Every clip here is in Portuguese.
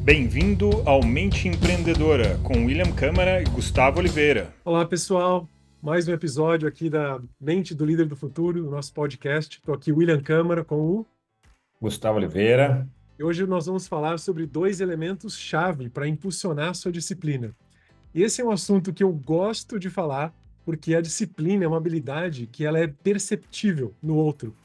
Bem-vindo ao Mente Empreendedora, com William Câmara e Gustavo Oliveira. Olá, pessoal. Mais um episódio aqui da Mente do Líder do Futuro, do nosso podcast. Estou aqui, William Câmara, com o... Gustavo Oliveira. E hoje nós vamos falar sobre dois elementos-chave para impulsionar a sua disciplina. E esse é um assunto que eu gosto de falar, porque a disciplina é uma habilidade que ela é perceptível no outro.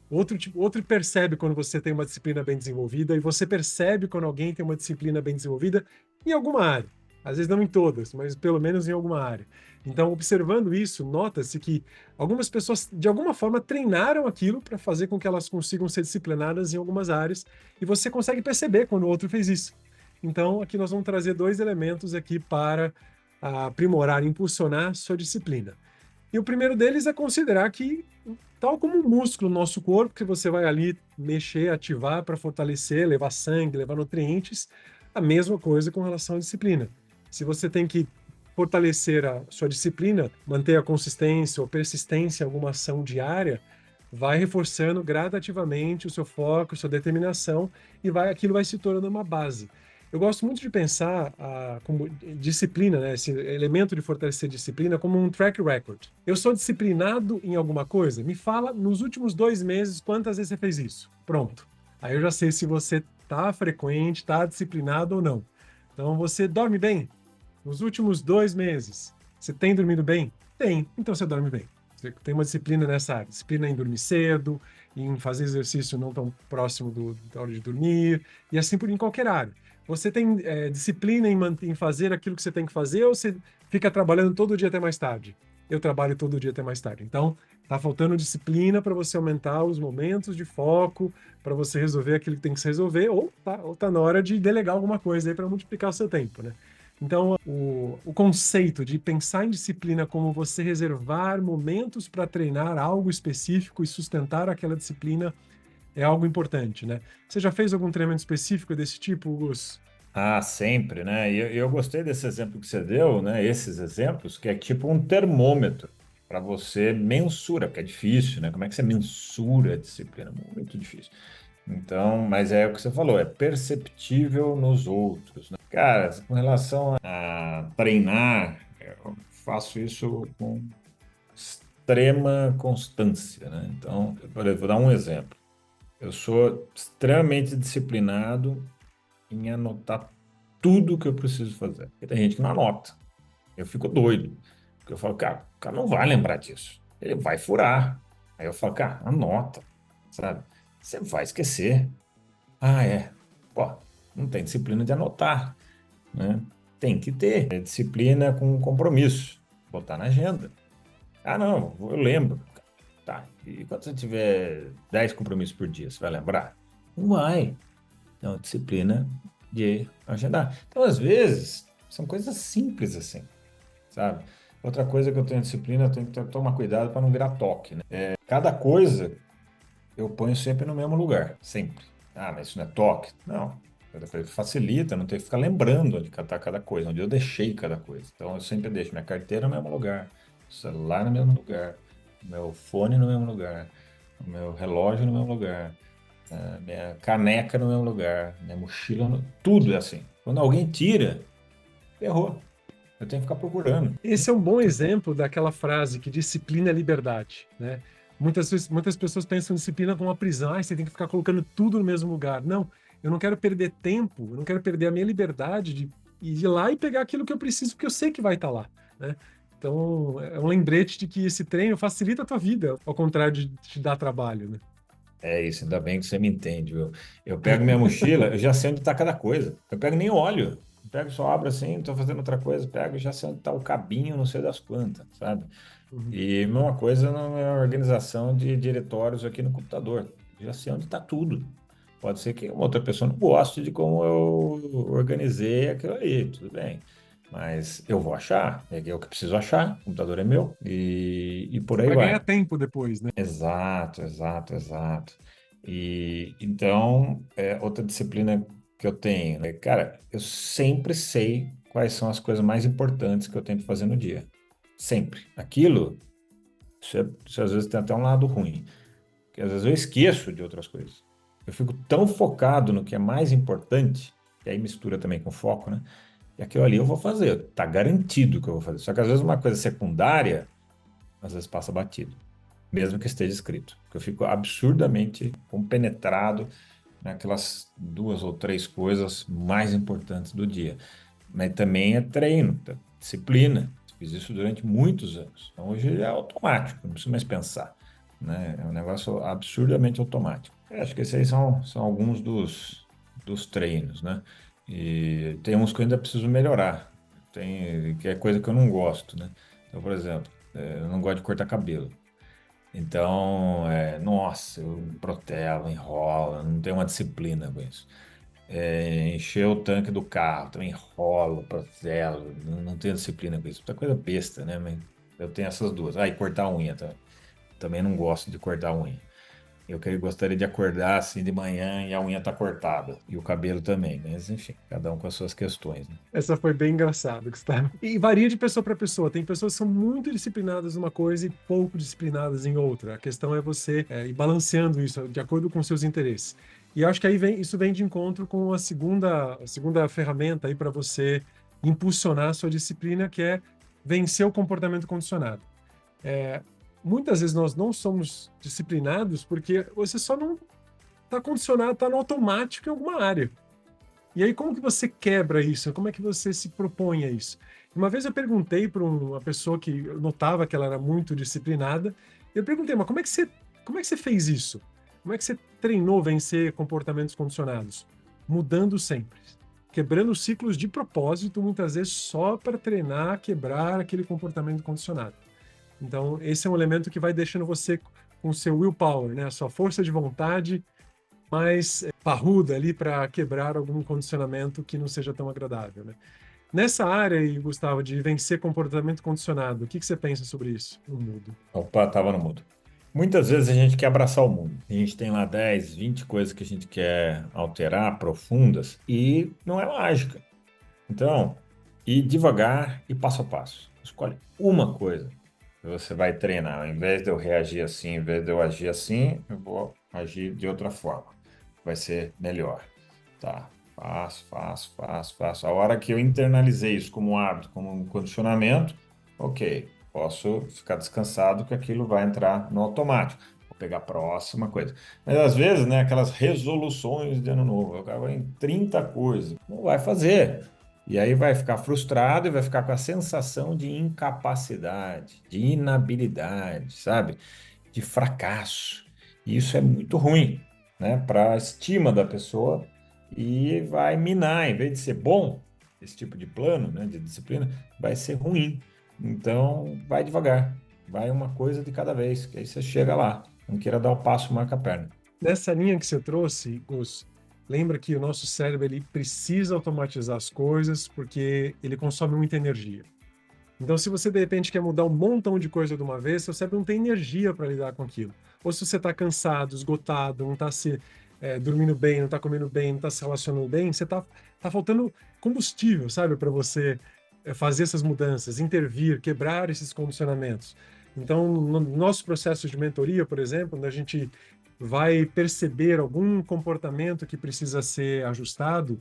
Outro percebe quando você tem uma disciplina bem desenvolvida e você percebe quando alguém tem uma disciplina bem desenvolvida em alguma área. Às vezes não em todas, mas pelo menos em alguma área. Então, observando isso, nota-se que algumas pessoas, de alguma forma, treinaram aquilo para fazer com que elas consigam ser disciplinadas em algumas áreas e você consegue perceber quando o outro fez isso. Então, aqui nós vamos trazer dois elementos aqui para aprimorar, impulsionar sua disciplina. E o primeiro deles é considerar que, tal como um músculo no nosso corpo, que você vai ali mexer, ativar para fortalecer, levar sangue, levar nutrientes, a mesma coisa com relação à disciplina. Se você tem que fortalecer a sua disciplina, manter a consistência ou persistência em alguma ação diária, vai reforçando gradativamente o seu foco, sua determinação, e aquilo vai se tornando uma base. Eu gosto muito de pensar como disciplina, né, esse elemento de fortalecer disciplina, como um track record. Eu sou disciplinado em alguma coisa? Me fala, nos últimos 2 meses, quantas vezes você fez isso? Pronto. Aí eu já sei se você está frequente, está disciplinado ou não. Então, você dorme bem? Nos últimos 2 meses, você tem dormido bem? Tem. Então, você dorme bem. Você tem uma disciplina nessa área. Disciplina em dormir cedo, em fazer exercício não tão próximo da hora de dormir, e assim por em qualquer área. Você tem disciplina em fazer aquilo que você tem que fazer ou você fica trabalhando todo dia até mais tarde? Eu trabalho todo dia até mais tarde. Então, tá faltando disciplina para você aumentar os momentos de foco, para você resolver aquilo que tem que se resolver, ou tá na hora de delegar alguma coisa aí para multiplicar o seu tempo, né? Então, o conceito de pensar em disciplina como você reservar momentos para treinar algo específico e sustentar aquela disciplina é algo importante, né? Você já fez algum treinamento específico desse tipo, Gus? Ah, sempre, né? E eu gostei desse exemplo que você deu, né? Esses exemplos, que é tipo um termômetro para você mensura, porque é difícil, né? Como é que você mensura a disciplina? Muito difícil. Então, mas é o que você falou, é perceptível nos outros, né? Cara, com relação a treinar, eu faço isso com extrema constância, né? Então, por exemplo, vou dar um exemplo. Eu sou extremamente disciplinado em anotar tudo que eu preciso fazer. Porque tem gente que não anota. Eu fico doido. Porque eu falo, cara, o cara não vai lembrar disso. Ele vai furar. Aí eu falo, cara, anota, sabe? Você vai esquecer. Ah, é. Pô, não tem disciplina de anotar, né? Tem que ter. É disciplina com compromisso. Botar na agenda. Ah, não, eu lembro. Tá. E quando você tiver 10 compromissos por dia, você vai lembrar? Não vai. Então, disciplina de agendar. Então, às vezes, são coisas simples assim, sabe? Outra coisa que eu tenho disciplina, eu tenho que tomar cuidado para não virar toque, né? Cada coisa eu ponho sempre no mesmo lugar, sempre. Ah, mas isso não é toque? Não. Facilita, não tem que ficar lembrando onde está cada coisa, onde eu deixei cada coisa. Então, eu sempre deixo minha carteira no mesmo lugar, o celular no mesmo lugar, o meu fone no mesmo lugar, o meu relógio no mesmo lugar, minha caneca no mesmo lugar, minha mochila, tudo é assim. Quando alguém tira, errou. Eu tenho que ficar procurando. Esse é um bom exemplo daquela frase que disciplina é liberdade, né? Muitas pessoas pensam em disciplina como uma prisão. Ah, você tem que ficar colocando tudo no mesmo lugar. Não, eu não quero perder tempo, eu não quero perder a minha liberdade de ir lá e pegar aquilo que eu preciso, porque eu sei que vai estar lá, né? Então, é um lembrete de que esse treino facilita a tua vida, ao contrário de te dar trabalho, né? É isso, ainda bem que você me entende. Eu pego minha mochila, eu já sei onde está cada coisa. Eu pego nem olho. Eu pego, só abro assim, estou fazendo outra coisa, pego e já sei onde está o cabinho, não sei das quantas, sabe? Uhum. E mesma coisa na minha organização de diretórios aqui no computador. Já sei onde está tudo. Pode ser que uma outra pessoa não goste de como eu organizei aquilo aí, tudo bem. Mas eu vou achar, é o que preciso achar, o computador é meu, e por Você aí vai ganhar vai. tempo depois, né? Exato, exato, exato. E então, outra disciplina que eu tenho, né? Cara, eu sempre sei quais são as coisas mais importantes que eu tenho que fazer no dia. Sempre. Aquilo, isso às vezes tem até um lado ruim, porque às vezes eu esqueço de outras coisas. Eu fico tão focado no que é mais importante e aí mistura também com foco, né? E aquilo ali eu vou fazer, tá garantido que eu vou fazer. Só que às vezes uma coisa secundária, às vezes passa batido, mesmo que esteja escrito. Porque eu fico absurdamente compenetrado naquelas 2 ou 3 coisas mais importantes do dia. Mas também é treino, disciplina. Fiz isso durante muitos anos. Então hoje é automático, não preciso mais pensar, né? É um negócio absurdamente automático. Eu acho que esses aí são alguns dos treinos, né? E tem uns que eu ainda preciso melhorar. Tem, que é coisa que eu não gosto, né? Então, por exemplo, eu não gosto de cortar cabelo. Então, nossa, eu protelo, enrolo, não tenho uma disciplina com isso. Encher o tanque do carro, também enrolo, protelo, não tenho disciplina com isso. Muita coisa besta, né? Mas eu tenho essas duas. Ah, e cortar a unha, tá? Também não gosto de cortar a unha. Gostaria de acordar assim de manhã e a unha tá cortada. E o cabelo também, mas enfim, cada um com as suas questões, né? Essa foi bem engraçada, Gustavo. E varia de pessoa para pessoa. Tem pessoas que são muito disciplinadas numa coisa e pouco disciplinadas em outra. A questão é você ir balanceando isso de acordo com seus interesses. E eu acho que aí isso vem de encontro com a segunda ferramenta aí para você impulsionar a sua disciplina, que é vencer o comportamento condicionado. Muitas vezes nós não somos disciplinados porque você só não está condicionado, está no automático em alguma área. E aí, como que você quebra isso? Como é que você se propõe a isso? Uma vez eu perguntei para uma pessoa que eu notava que ela era muito disciplinada, eu perguntei, mas como é que você fez isso? Como é que você treinou vencer comportamentos condicionados? Mudando sempre. Quebrando ciclos de propósito, muitas vezes só para treinar, quebrar aquele comportamento condicionado. Então, esse é um elemento que vai deixando você com o seu willpower, né? A sua força de vontade mais parruda ali para quebrar algum condicionamento que não seja tão agradável, né? Nessa área aí, Gustavo, de vencer comportamento condicionado, o que você pensa sobre isso no mundo? Opa, tava no mudo. Muitas vezes a gente quer abraçar o mundo. A gente tem lá 10, 20 coisas que a gente quer alterar, profundas, e não é mágica. Então, ir devagar e passo a passo. Escolhe uma coisa que você vai treinar. Ao invés de eu reagir assim, ao invés de eu agir assim, eu vou agir de outra forma. Vai ser melhor. Tá, faço, faço, faço, faço. A hora que eu internalizei isso como um hábito, como um condicionamento, ok, posso ficar descansado que aquilo vai entrar no automático. Vou pegar a próxima coisa. Mas às vezes, né, aquelas resoluções de ano novo, eu acabo em 30 coisas, não vai fazer. E aí vai ficar frustrado e vai ficar com a sensação de incapacidade, de inabilidade, sabe? De fracasso. E isso é muito ruim, né, para a estima da pessoa e vai minar, em vez de ser bom, esse tipo de plano, né, de disciplina, vai ser ruim. Então, vai devagar, vai uma coisa de cada vez, que aí você chega lá. Não queira dar o passo, marca a perna. Nessa linha que você trouxe, Gus, lembra que o nosso cérebro ele precisa automatizar as coisas porque ele consome muita energia. Então, se você de repente quer mudar um montão de coisa de uma vez, seu cérebro não tem energia para lidar com aquilo. Ou se você está cansado, esgotado, não está dormindo bem, não está comendo bem, não está se relacionando bem, você tá faltando combustível, sabe, para você fazer essas mudanças, intervir, quebrar esses condicionamentos. Então, no nosso processo de mentoria, por exemplo, onde a gente vai perceber algum comportamento que precisa ser ajustado,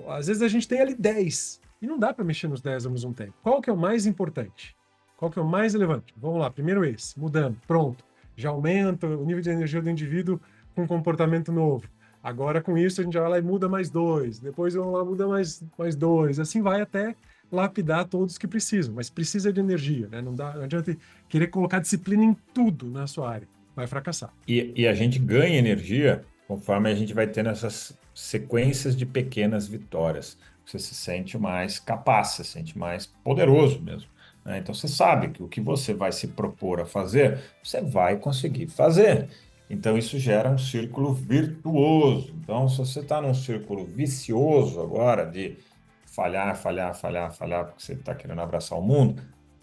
às vezes a gente tem ali 10 e não dá para mexer nos 10 ao mesmo tempo. Qual que é o mais importante? Qual que é o mais relevante? Vamos lá, primeiro esse, mudando, pronto. Já aumenta o nível de energia do indivíduo com um comportamento novo. Agora, com isso, a gente vai lá e muda mais 2. Depois, vamos lá, muda mais 2. Assim vai até lapidar todos que precisam. Mas precisa de energia, né? Não adianta querer colocar disciplina em tudo na sua área. Vai fracassar. E a gente ganha energia conforme a gente vai tendo essas sequências de pequenas vitórias. Você se sente mais capaz, se sente mais poderoso mesmo, né? Então você sabe que o que você vai se propor a fazer, você vai conseguir fazer. Então isso gera um círculo virtuoso. Então, se você está num círculo vicioso agora de falhar, falhar, falhar, falhar, porque você está querendo abraçar o mundo,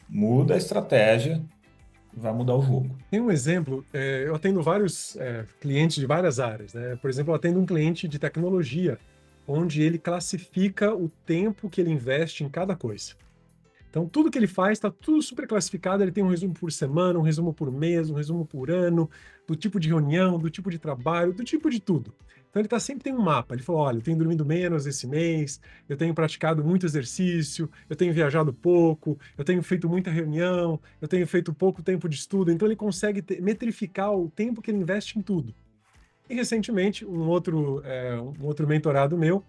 muda a estratégia e vai mudar o jogo. Tem um exemplo, eu atendo vários clientes de várias áreas, né? Por exemplo, eu atendo um cliente de tecnologia, onde ele classifica o tempo que ele investe em cada coisa. Então, tudo que ele faz está tudo super classificado. Ele tem um resumo por semana, um resumo por mês, um resumo por ano, do tipo de reunião, do tipo de trabalho, do tipo de tudo. Então, ele sempre tem um mapa. Ele falou, olha, eu tenho dormido menos esse mês, eu tenho praticado muito exercício, eu tenho viajado pouco, eu tenho feito muita reunião, eu tenho feito pouco tempo de estudo. Então, ele consegue metrificar o tempo que ele investe em tudo. E, recentemente, um outro mentorado meu,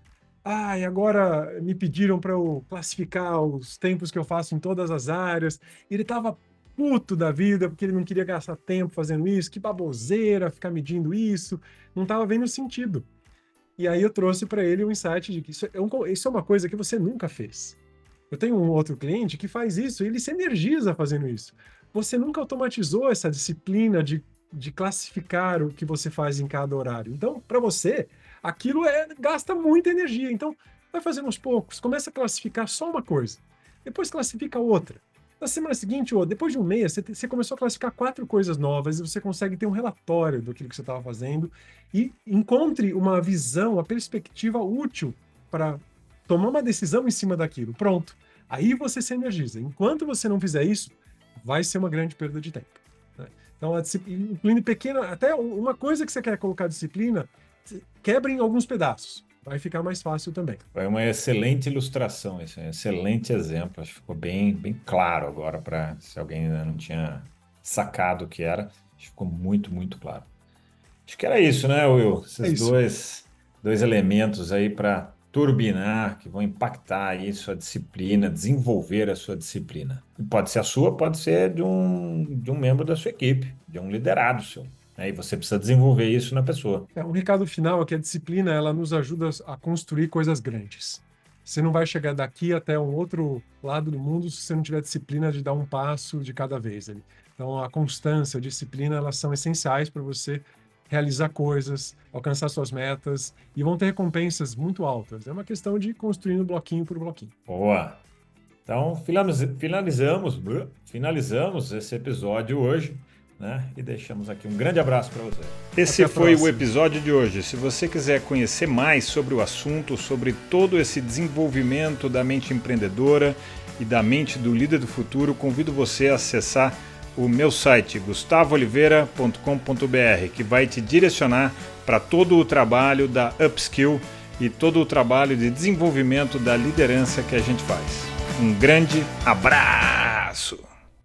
e agora me pediram para eu classificar os tempos que eu faço em todas as áreas. E ele estava puto da vida, porque ele não queria gastar tempo fazendo isso, que baboseira ficar medindo isso, não estava vendo sentido. E aí eu trouxe para ele um insight de que isso é uma coisa que você nunca fez. Eu tenho um outro cliente que faz isso e ele se energiza fazendo isso. Você nunca automatizou essa disciplina de classificar o que você faz em cada horário. Então, para você, aquilo gasta muita energia. Então, vai fazendo aos poucos. Começa a classificar só uma coisa. Depois classifica outra. Na semana seguinte, ou depois de um mês, você começou a classificar 4 coisas novas e você consegue ter um relatório do que você estava fazendo e encontre uma visão, uma perspectiva útil para tomar uma decisão em cima daquilo. Pronto. Aí você se energiza. Enquanto você não fizer isso, vai ser uma grande perda de tempo. Né? Então, incluindo pequena, até uma coisa que você quer colocar disciplina, quebra em alguns pedaços. Vai ficar mais fácil também. Foi uma excelente ilustração, esse é um excelente exemplo. Acho que ficou bem, bem claro agora, para se alguém ainda não tinha sacado o que era, acho que ficou muito, muito claro. Acho que era isso, né, Will? Esses dois elementos aí para turbinar, que vão impactar aí sua disciplina, desenvolver a sua disciplina. E pode ser a sua, pode ser de um membro da sua equipe, de um liderado seu. E você precisa desenvolver isso na pessoa. Um recado final é que a disciplina ela nos ajuda a construir coisas grandes. Você não vai chegar daqui até um outro lado do mundo se você não tiver disciplina de dar um passo de cada vez. Então, a constância, a disciplina, elas são essenciais para você realizar coisas, alcançar suas metas e vão ter recompensas muito altas. É uma questão de construir bloquinho por bloquinho. Boa! Então, finalizamos esse episódio hoje. Né? E deixamos aqui um grande abraço para você. Esse foi o episódio de hoje. Se você quiser conhecer mais sobre o assunto, sobre todo esse desenvolvimento da mente empreendedora e da mente do líder do futuro, convido você a acessar o meu site gustavooliveira.com.br, que vai te direcionar para todo o trabalho da Upskill e todo o trabalho de desenvolvimento da liderança que a gente faz. Um grande abraço!